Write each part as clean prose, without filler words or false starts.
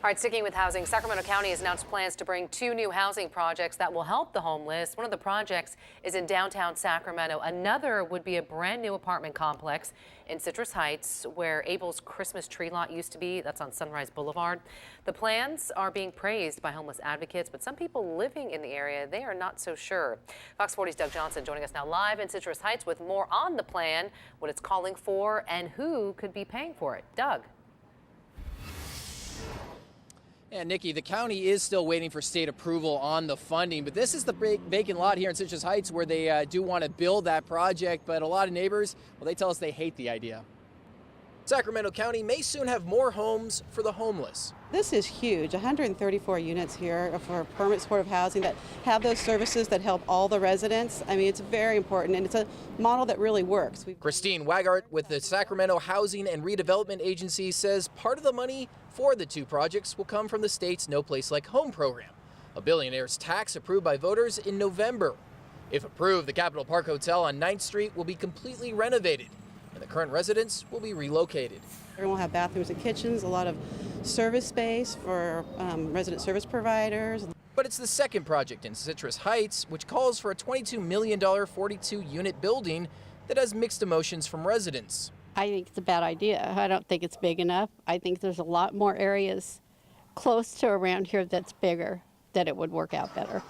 All right, sticking with housing, Sacramento County has announced plans to bring 2 new housing projects that will help the homeless. One of the projects is in downtown Sacramento. Another would be a brand new apartment complex in Citrus Heights, where Abel's Christmas tree lot used to be. That's on Sunrise Boulevard. The plans are being praised by homeless advocates, but some people living in the area, they are not so sure. Fox 40's Doug Johnson joining us now live in Citrus Heights with more on the plan, what it's calling for, and who could be paying for it. Doug. And Nikki, the county is still waiting for state approval on the funding, but this is the big vacant lot here in Citrus Heights where they do want to build that project, but a lot of neighbors, well, they tell us they hate the idea. Sacramento County may soon have more homes for the homeless. This is huge, 134 units here for permanent supportive housing that have those services that help all the residents. I mean, it's very important, and it's a model that really works. Christine Wagart with the Sacramento Housing and Redevelopment Agency says part of the money for the 2 projects will come from the state's No Place Like Home program, a billionaire's tax approved by voters in November. If approved, the Capitol Park Hotel on 9th Street will be completely renovated, and the current residents will be relocated. Everyone will have bathrooms and kitchens, a lot of service space for resident service providers. But it's the second project in Citrus Heights, which calls for a $22 million 42-unit building that has mixed emotions from residents. I think it's a bad idea. I don't think it's big enough. I think there's a lot more areas close to around here that's bigger, that it would work out better.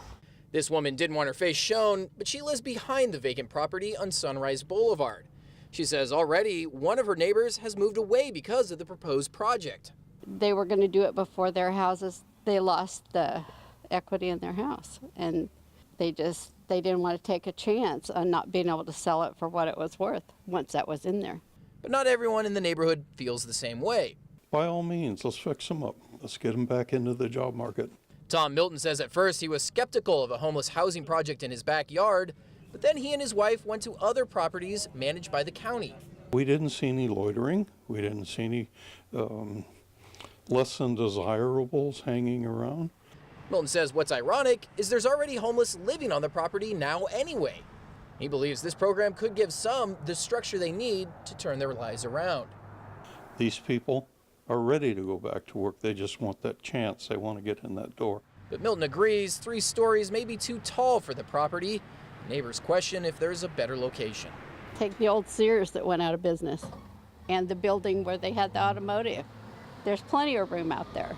This woman didn't want her face shown, but she lives behind the vacant property on Sunrise Boulevard. She says already one of her neighbors has moved away because of the proposed project. They were going to do it before their houses. They lost the equity in their house, and they didn't want to take a chance on not being able to sell it for what it was worth once that was in there. But not everyone in the neighborhood feels the same way. By all means, let's fix them up. Let's get them back into the job market. Tom Milton says at first he was skeptical of a homeless housing project in his backyard, but then he and his wife went to other properties managed by the county. We didn't see any loitering. We didn't see any less than desirables hanging around. Milton says what's ironic is there's already homeless living on the property now anyway. He believes this program could give some the structure they need to turn their lives around. These people are ready to go back to work. They just want that chance. They want to get in that door. But Milton agrees 3 stories may be too tall for the property. Neighbors question if there's a better location. Take the old Sears that went out of business and the building where they had the automotive. There's plenty of room out there.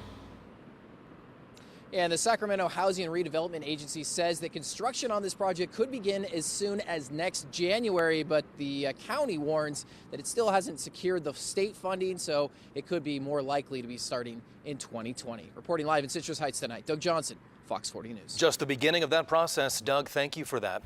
And the Sacramento Housing and Redevelopment Agency says that construction on this project could begin as soon as next January, but the county warns that it still hasn't secured the state funding, so it could be more likely to be starting in 2020. Reporting live in Citrus Heights tonight, Doug Johnson, Fox 40 News. Just the beginning of that process. Doug, thank you for that.